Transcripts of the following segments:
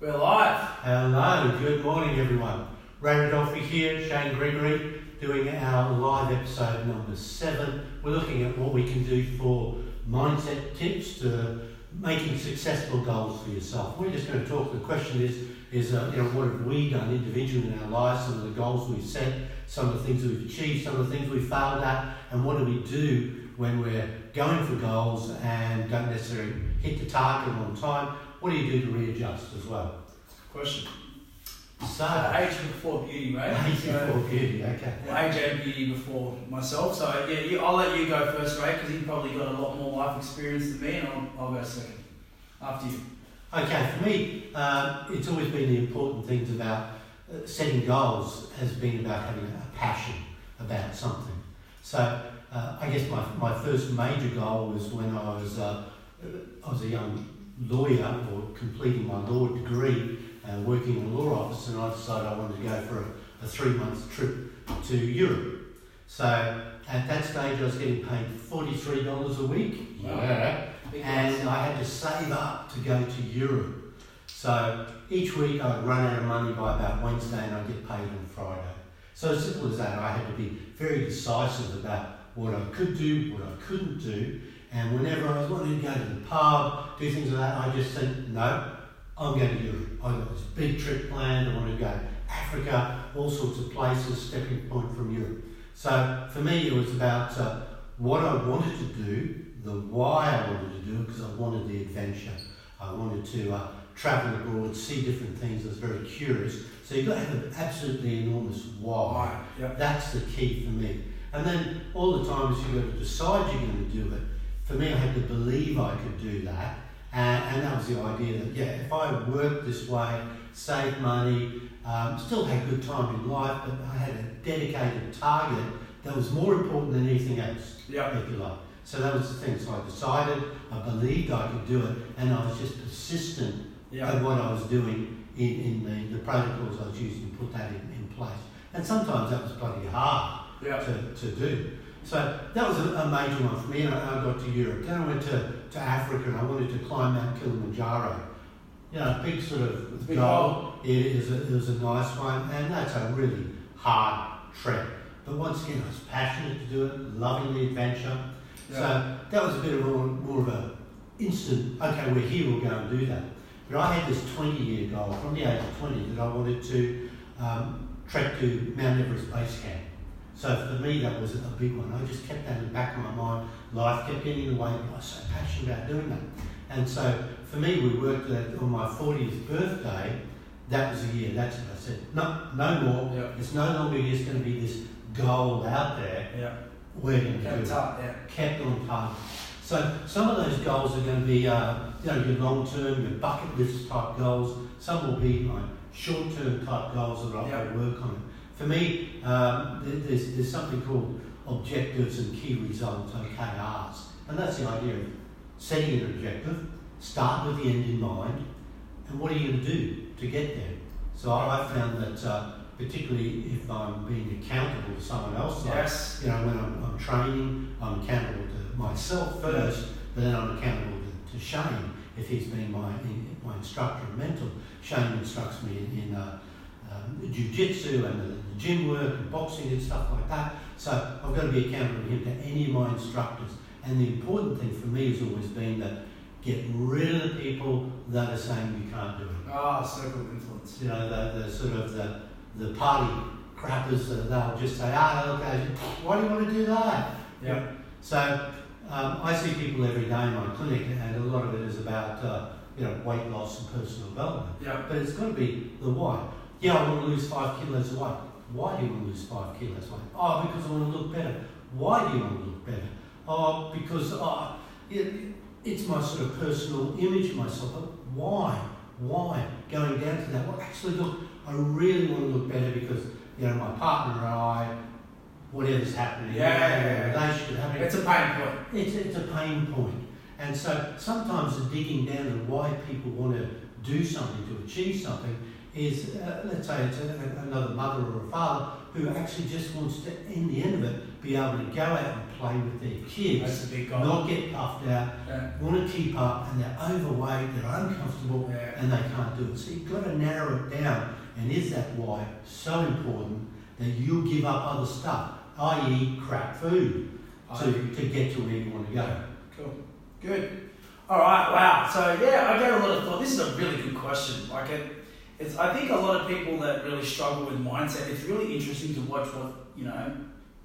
We're live. Hello, good morning everyone. Ray Rodolphe here, Shane Gregory, doing our live episode number 7. We're looking at what we can do for mindset tips to making successful goals for yourself. We're just going to talk, the question is what have we done individually in our lives, some of the goals we've set, some of the things we've achieved, some of the things we've failed at, and what do we do when we're going for goals and don't necessarily hit the target on time. What do you do to readjust as well? Question. So, Age before beauty, right? Age before beauty, okay. Age and beauty before myself. So I'll let you go first, Ray, because you've probably got a lot more life experience than me, and I'll go second. After you. Okay, for me, it's always been the important things about setting goals has been about having a passion about something. So I guess my first major goal was when I was a young lawyer, or completing my law degree, working in a law office, and I decided I wanted to go for a 3-month trip to Europe. So at that stage I was getting paid $43 a week. Wow. And I had to save up to go to Europe. So each week I'd run out of money by about Wednesday and I'd get paid on Friday. So as simple as that, I had to be very decisive about what I could do, what I couldn't do. And whenever I was wanting to go to the pub, do things like that, I just said, no, I'm going to Europe. I've got this big trip planned. I want to go to Africa, all sorts of places, stepping point from Europe. So for me, it was about what I wanted to do, the why I wanted to do it, because I wanted the adventure. I wanted to travel abroad, see different things. I was very curious. So you've got to have an absolutely enormous why. Yep. That's the key for me. And then all the times you've got to decide you're going to do it. For me, I had to believe I could do that. And that was the idea that, if I worked this way, saved money, still had good time in life, but I had a dedicated target that was more important than anything else, if you like. So that was the thing. So I decided, I believed I could do it, and I was just persistent at what I was doing in the protocols I was using to put that in place. And sometimes that was bloody hard to do. So that was a major one for me, and I got to Europe. Then I went to Africa, and I wanted to climb Mount Kilimanjaro. Big sort of goal. It was a nice one, and that's a really hard trek. But once again, I was passionate to do it, loving the adventure. So that was a bit of more of a instant, okay, we're here, we'll go and do that. But I had this 20-year goal from the age of 20 that I wanted to trek to Mount Everest Base Camp. So for me, that was a big one. I just kept that in the back of my mind. Life kept getting in the way, but I was so passionate about doing that. And so for me, we worked on my 40th birthday. That was the year. That's what I said. No more. It's no longer just going to be this goal out there. We're going to do it. Kept on target. So some of those goals are going to be your long-term, your bucket list type goals. Some will be like short-term type goals that I work on. For me, there's something called objectives and key results, OKRs. And that's the idea of setting an objective, start with the end in mind, and what are you going to do to get there? So I found that particularly if I'm being accountable to someone else, when I'm training, I'm accountable to myself first, but then I'm accountable to Shane if he's been my instructor and mentor. Shane instructs me in jiu-jitsu and the gym work and boxing and stuff like that. So I've got to be accountable to him, to any of my instructors. And the important thing for me has always been that get rid of the people that are saying you can't do it. Circle of influence. The sort of the party crappers, they'll just say, okay, why do you want to do that? So I see people every day in my clinic, and a lot of it is about weight loss and personal development. But it's got to be the why. I want to lose 5 kilos of weight. Why do you want to lose 5 kilos of weight? Because I want to look better. Why do you want to look better? Because it's my sort of personal image of myself. But why? Going down to that. Well, actually, look, I really want to look better because, my partner and I, whatever's happening, relationship happening. It's a pain point. It's a pain point. And so sometimes the digging down to why people want to do something, to achieve something, is, let's say it's another mother or a father who actually just wants to, in the end of it, be able to go out and play with their kids, That's a big goal. not get puffed out, want to keep up, and they're overweight, they're uncomfortable, and they can't do it. So you've got to narrow it down. And is that why so important that you give up other stuff, i.e. crap food, to get to where you want to go? Cool. Good. All right. Wow. So yeah, I get a lot of thought. This is a really good question. Like it's. I think a lot of people that really struggle with mindset. It's really interesting to watch what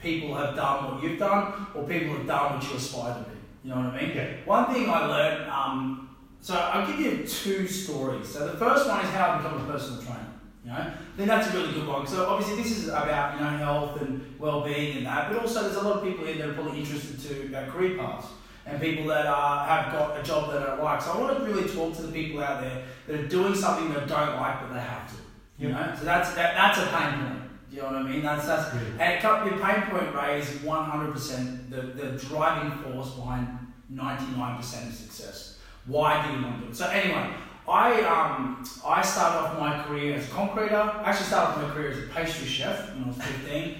people have done, what you've done, or people have done what you aspire to be. You know what I mean? Yeah. One thing I learned. So I'll give you 2 stories. So the first one is how I become a personal trainer. I think that's a really good one. So obviously this is about health and well-being and that, but also there's a lot of people in there that are probably interested to about career paths and people that have got a job that they don't like. So I want to really talk to the people out there that are doing something they don't like but they have to. You know, so that's a pain point. Do you know what I mean? That's and your pain point, Ray, is 100% the driving force behind 99% of success. Why do you want to do it? So anyway. I started off my career as a concreter. I actually started off my career as a pastry chef when I was 15.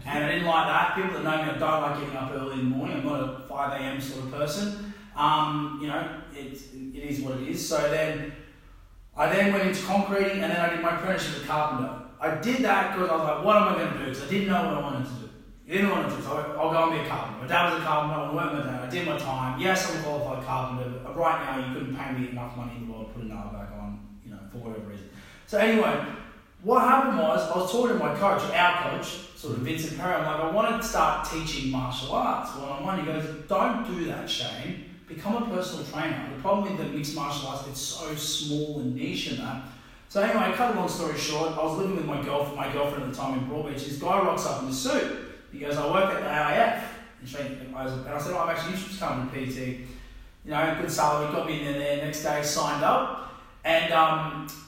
And I didn't like that. People that know me, I don't like getting up early in the morning. I'm not a 5 a.m. sort of person. It is what it is. So then I went into concreting and then I did my apprenticeship as a carpenter. I did that because I was like, what am I going to do? Because I didn't know what I wanted to do. I didn't want to do, so I'll go and be a carpenter. My dad was a carpenter, I went with my dad, I did my time. Yes, I'm a qualified carpenter, but right now you couldn't pay me enough money in the world to put a nail back on, for whatever reason. So anyway, what happened was, I was talking to my coach, our coach, sort of Vincent Perry, I'm like, I want to start teaching martial arts one-on-one. He goes, don't do that, Shane. Become a personal trainer. The problem with the mixed martial arts, it's so small and niche and that. So anyway, cut a long story short, I was living with my girlfriend at the time in Burleigh. This guy rocks up in a suit. He goes, I work at the AIF. And I said, I'm actually interested in becoming a PT. Good salary, got me in there. Next day, signed up. And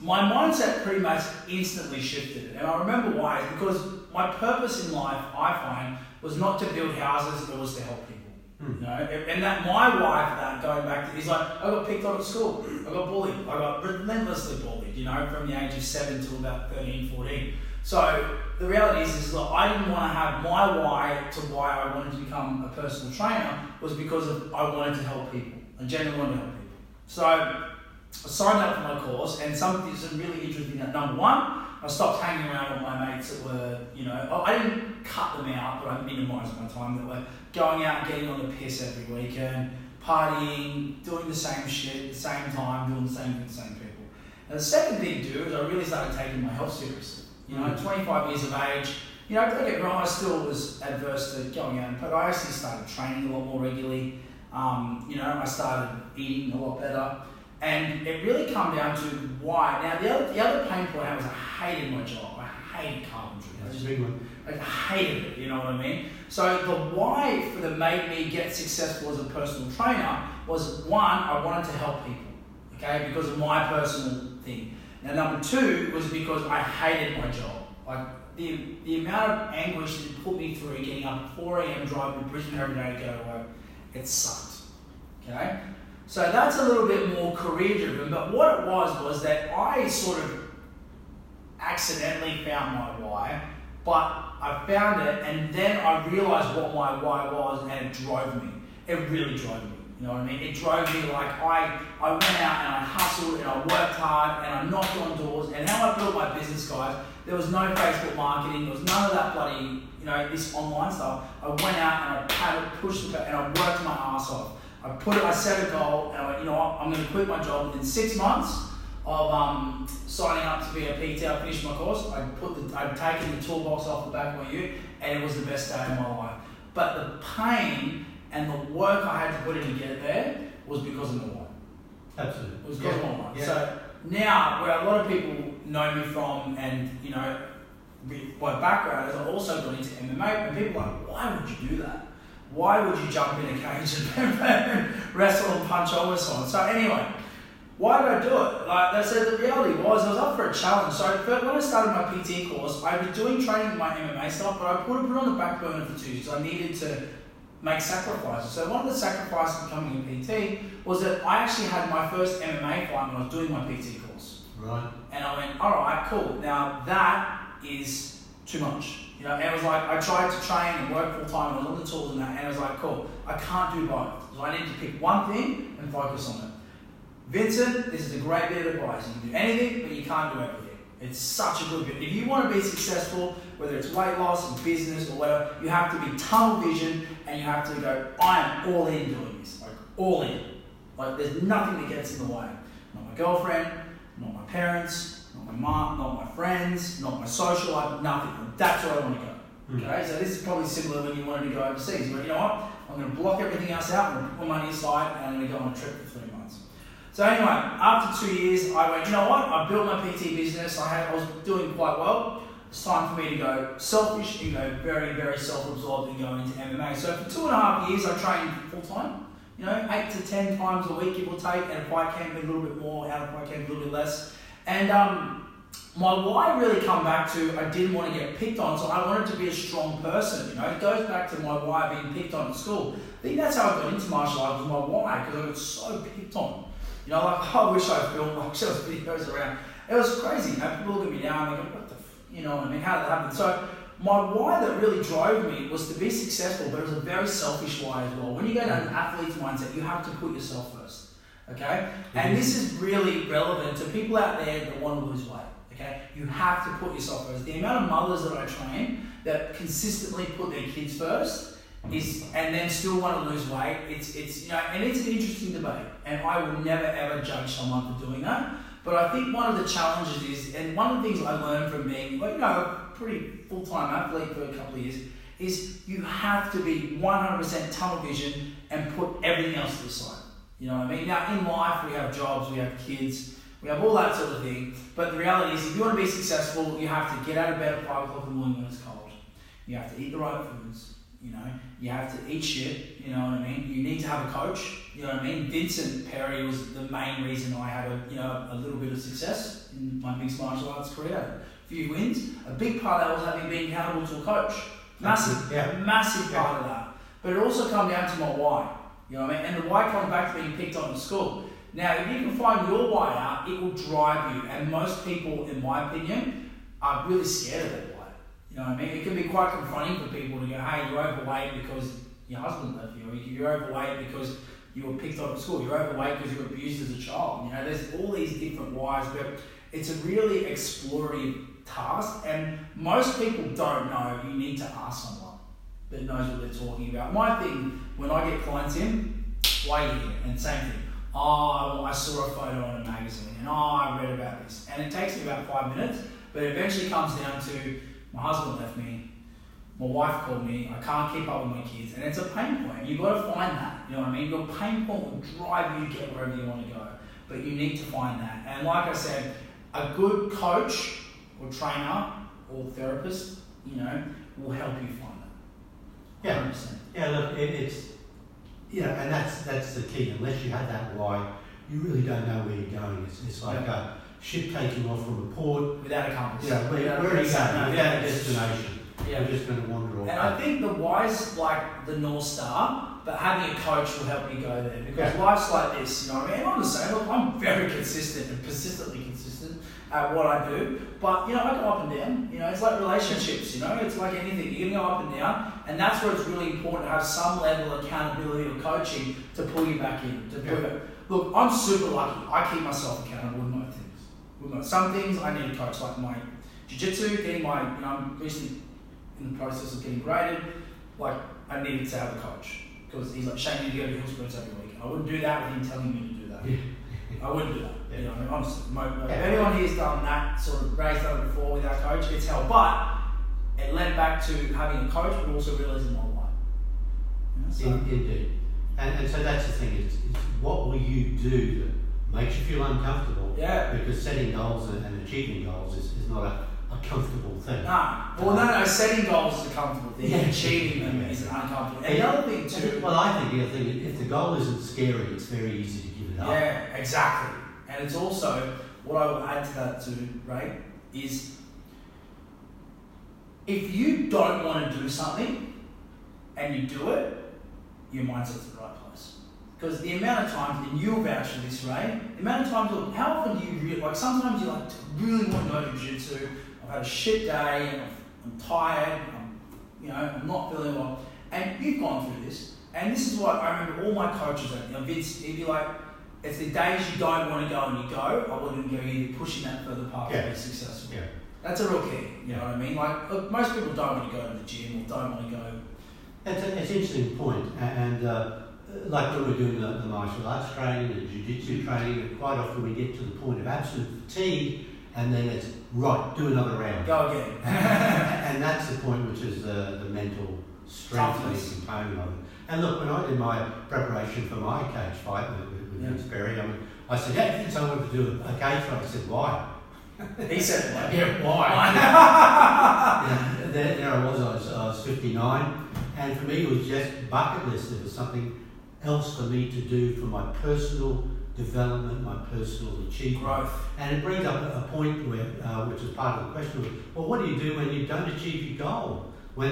my mindset pretty much instantly shifted. And I remember why. It's because my purpose in life, I find, was not to build houses, it was to help people. And that my wife, going back to, is like, I got picked on at school. I got bullied. I got relentlessly bullied, from the age of 7 till about 13, 14. So the reality is that I didn't want to have my why to why I wanted to become a personal trainer was because I wanted to help people. I genuinely wanted to help people. So I signed up for my course, and something really interesting. Number one, I stopped hanging around with my mates that were, I didn't cut them out, but I minimised my time. That were going out and getting on the piss every weekend, partying, doing the same shit at the same time, doing the same thing with the same people. And the second thing to do is I really started taking my health seriously. 25 years of age, don't get me wrong, I still was adverse to going out, but I actually started training a lot more regularly. I started eating a lot better, and it really come down to why. Now, the other pain point I had was I hated my job. I hated carpentry. That's a big one. I hated it, you know what I mean? So the why that made me get successful as a personal trainer was, one, I wanted to help people, okay, because of my personal thing. Now, number 2 was because I hated my job. Like, the amount of anguish that it put me through getting up at 4 a.m. driving to Brisbane every day to go to work, it sucked, okay? So that's a little bit more career-driven, but what it was that I sort of accidentally found my why, but I found it, and then I realised what my why was, and it drove me. It really drove me. You know what I mean? It drove me like I went out and I hustled and I worked hard and I knocked on doors. And how I built my business, guys, there was no Facebook marketing. There was none of that bloody, this online stuff. I went out and I pushed it and I worked my ass off. I set a goal and I went, I'm going to quit my job within 6 months of signing up to be a PT. I finished my course. I'd taken the toolbox off the back of my ute, and it was the best day of my life. But the pain and the work I had to put in to get there was because of my wife. Absolutely. It was because of my wife. Yeah. So now, where a lot of people know me from, and my background is I also got into MMA, and people are like, why would you do that? Why would you jump in a cage and wrestle and punch over someone? So anyway, why did I do it? Like I said, the reality was I was up for a challenge. So when I started my PT course, I was doing training in my MMA stuff, but I put it on the back burner for 2 years. I needed to make sacrifices. So one of the sacrifices of becoming a PT was that I actually had my first MMA fight when I was doing my PT course. Right. And I went, all right, cool. Now that is too much. You know, and it was like, I tried to train and work full time, and I was on the tools and that, and it was like, cool, I can't do both. So I need to pick one thing and focus on it. Vincent, this is a great bit of advice. You can do anything, but you can't do everything. It's such a good bit. If you want to be successful, whether it's weight loss or business or whatever, you have to be tunnel vision and you have to go, I am all in doing this. Like, all in. Like, there's nothing that gets in the way. Not my girlfriend, not my parents, not my mom, not my friends, not my social life, nothing. That's where I want to go. Okay? So this is probably similar when you wanted to go overseas. You go, you know what? I'm going to block everything else out, I'm going to put money aside, and I'm going to go on a trip for 3 months. So anyway, after 2 years, I went, you know what? I built my PT business. I was doing quite well. It's time for me to go selfish and go very, very self-absorbed and go into MMA. So for 2.5 years, I trained full-time. You know, 8 to 10 times a week, give or take, and a fight camp a little bit more, out of fight camp a little bit less. And my why really come back to, I didn't want to get picked on, so I wanted to be a strong person. You know, it goes back to my why being picked on at school. I think that's how I got into martial arts, was my why, because I got so picked on. You know, like, I wish I filmed like those videos around. It was crazy. You know, people look at me now and they go, what the you know what I mean? How did that happen? So my why that really drove me was to be successful, but it was a very selfish why as well. When you go down an athlete's mindset, you have to put yourself first. Okay? And this is really relevant to people out there that want to lose weight. Okay? You have to put yourself first. The amount of mothers that I train that consistently put their kids first and then still want to lose weight, it's you know, and it's an interesting debate, and I will never ever judge someone for doing that. But I think one of the challenges is, and one of the things I learned from being, like, you know, a pretty full-time athlete for a couple of years, is you have to be 100% tunnel vision and put everything else to the side. You know what I mean? Now in life we have jobs, we have kids, we have all that sort of thing. But the reality is, if you want to be successful, you have to get out of bed at 5 o'clock in the morning when it's cold. You have to eat the right foods. You know, you have to eat shit, you know what I mean? You need to have a coach, you know what I mean? Vincent Perry was the main reason I had a little bit of success in my mixed martial arts career. A few wins. A big part of that was having been accountable to a coach. Massive, massive part of that. But it also comes down to my why, you know what I mean? And the why comes back to being picked on in school. Now, if you can find your why out, it will drive you. And most people, in my opinion, are really scared of that why. You know what I mean? It can be quite confronting for people to go, hey, you're overweight because your husband left you, or you're overweight because you were picked on at school, you're overweight because you were abused as a child. You know, there's all these different whys, but it's a really explorative task, and most people don't know. You need to ask someone that knows what they're talking about. My thing, when I get clients in, why are you here? And same thing. Oh, I saw a photo on a magazine, and I read about this. And it takes me about 5 minutes, but it eventually comes down to, my husband left me, my wife called me, I can't keep up with my kids, and it's a pain point. You've got to find that, you know what I mean? Your pain point will drive you to get wherever you want to go, but you need to find that. And like I said, a good coach or trainer or therapist, you know, will help you find that. 100%. Yeah, look, it's, you know, and that's the key. Unless you have that why, you really don't know where you're going. It's like a ship taking off from a port without a compass. Yeah, where are you going? Without a destination. Yeah. We're just going to wander off. And I think the why's like the North Star, but having a coach will help you go there, because life's like this, you know what I mean? And I'm the same. Look, I'm very consistent and persistently consistent at what I do, but you know, I go up and down. You know, it's like relationships, you know, it's like anything. You're going to go up and down, and that's where it's really important to have some level of accountability or coaching to pull you back in. Look, I'm super lucky. I keep myself accountable with my things. Some things I need a coach, like my jiu-jitsu, getting my, you know, I'm recently in the process of getting graded. Like, I needed to have a coach, because he's like, Shane, you need to go to hill sprints every week. And I wouldn't do that with him telling me to do that. I wouldn't do that. You know, I mean, honestly, if anyone here's done that sort of raised up before with our coach, it's hell. But it led back to having a coach, but also realizing my why. You know, so. Indeed. And so that's the thing, it's what will you do that makes you feel uncomfortable? Yeah. Because setting goals and achieving goals is not a comfortable thing. No, setting goals is a comfortable thing. Yeah. Achieving them is an uncomfortable thing. And the other thing too... Well, I think the other thing, if the goal isn't scary, it's very easy to give it up. Yeah, exactly. And it's also, what I will add to that too, Ray, is if you don't want to do something and you do it, your mindset's in the right place. Because the amount of times, and you'll vouch for this, Ray, the amount of times, how often do you really, like sometimes you like really want to go to jiu-jitsu, I've had a shit day, and I'm tired, I'm not feeling well. And you've gone through this. And this is what I remember all my coaches, Vince, he'd be like, it's the days you don't want to go and you go, I wouldn't go in pushing that further path to be successful. Yeah. That's a real key, you know what I mean? Like, look, most people don't want to go to the gym or don't want to go. It's an interesting point. And like when we're doing the martial arts training and jiu-jitsu training, and quite often we get to the point of absolute fatigue, and then it's, right, do another round. Go again. And that's the point, which is the mental strengthening component of it. And look, when I did my preparation for my cage fight with Vince Berry, I said, yeah, Vince, I wanted to do a cage fight. I said, why? He said, why? There I was 59, and for me it was just bucket list. It was something else for me to do for my personal development, my personal achievement. Growth. And it brings up a point where, which is part of the question, well, what do you do when you don't achieve your goal? When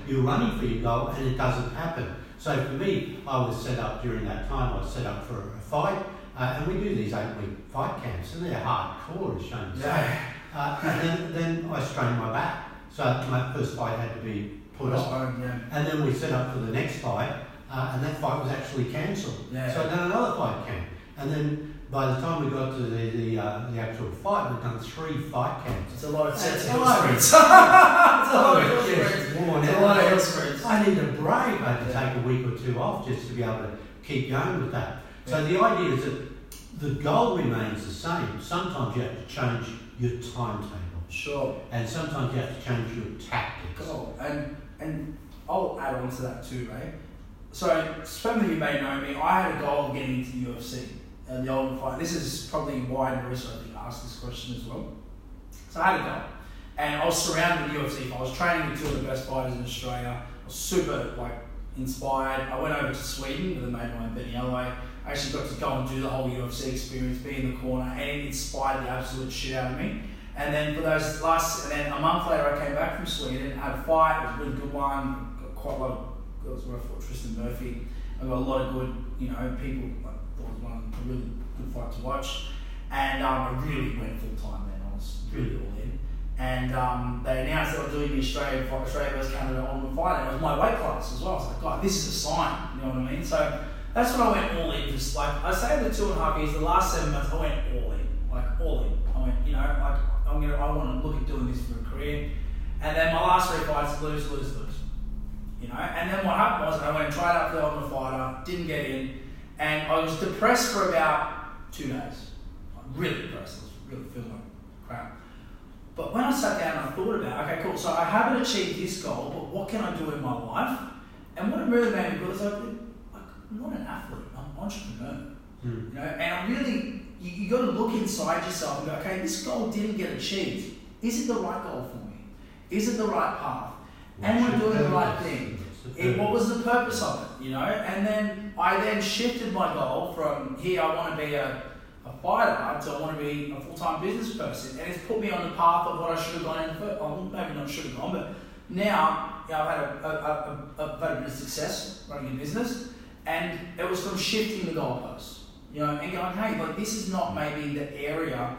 you're running for your goal and it doesn't happen. So for me, I was set up during that time, I was set up for a fight, and we do these 8-week fight camps, and they're hardcore, as Shane said. And then I strained my back, so my first fight had to be put off. And then we set up for the next fight, and that fight was actually cancelled. So then another fight came, and then by the time we got to the actual fight, we'd done 3 fight camps. It's a lot of sets of hill sprints. It's a lot of hill sprints. I need a break. I had to take a week or 2 off just to be able to keep going with that. So the idea is that the goal remains the same. Sometimes you have to change your timetable. Sure. And sometimes you have to change your tactics. Cool. And I'll add on to that too, right? So some of you may know me, I had a goal of getting into the UFC. The Ultimate Fight. This is probably why Marissa, I think, asked this question as well. So I had a goal, and I was surrounded with UFC. I was training with 2 of the best fighters in Australia. I was super inspired. I went over to Sweden with a mate of mine, Benny Alloway. I actually got to go and do the whole UFC experience, be in the corner, and it inspired the absolute shit out of me. And then for those and then a month later, I came back from Sweden, had a fight. It was a really good one. Got quite a lot of girls where I fought Tristan Murphy. I got a lot of good, people. It was a really good fight to watch, and I really went full time then. I was really all in, and they announced they were doing the Australia versus Canada on the fight, and it was my weight class as well. I was like, God, this is a sign, you know what I mean? So that's when I went all in. Just I say the 2.5 years, the last 7 months, I went all in, all in. I went, I want to look at doing this for a career, and then my last 3 fights, lose. And then what happened was I went and tried out for the Ultimate Fighter, didn't get in. And I was depressed for about 2 days. Really depressed. I was really feeling like crap. But when I sat down and I thought about, okay, cool, so I haven't achieved this goal, but what can I do in my life? And what it really made me realize, I'm not an athlete, I'm an entrepreneur. And I really, you got to look inside yourself and go, okay, this goal didn't get achieved. Is it the right goal for me? Is it the right path? Am I doing the right thing? What was the purpose of it, And then I shifted my goal from here, I want to be a fighter, to I want to be a full-time business person. And it's put me on the path of what I should have gone in first. Well, maybe not should have gone, but now I've had a bit of success running a business. And it was from shifting the goalposts, and going, hey, this is not maybe the area,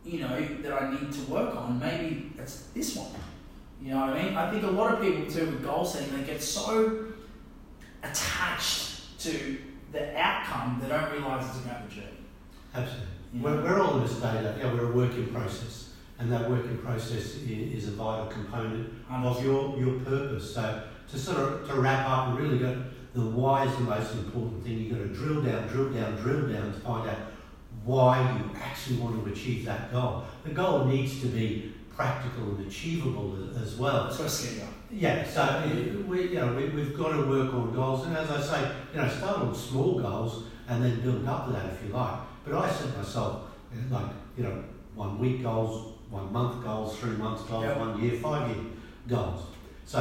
that I need to work on. Maybe it's this one. You know what I mean? I think a lot of people too with goal setting, they get so attached to the outcome they don't realise it's about the journey. Absolutely. We're all in this data. We're a work in process, and that work in process is a vital component of your purpose. So to wrap up and really go, the why is the most important thing. You've got to drill down to find out why you actually want to achieve that goal. The goal needs to be practical and achievable as well. So scale. Yeah, so we've got to work on goals, and as I say, start on small goals and then build up to that if you like. But I set myself 1 week goals, 1 month goals, 3 months goals, 1 year, 5 year goals. So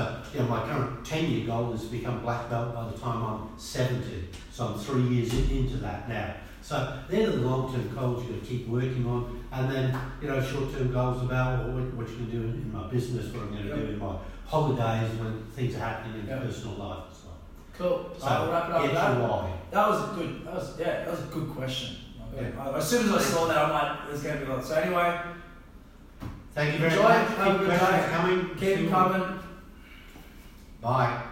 my current 10-year goal is to become black belt by the time I'm 70. So I'm 3 years into that now. So they're the long-term goals you've got to keep working on, and then short-term goals about what you can do in my business, what I'm going to do in my holidays when things are happening in personal life as well. Cool. So we'll wrap it up with that. That was a good question. Okay. As soon as I saw that, I'm like, there's going to be a lot. So anyway, Thank you very Enjoy much. it. Have a Keep good questions day. coming. Keep coming. Bye.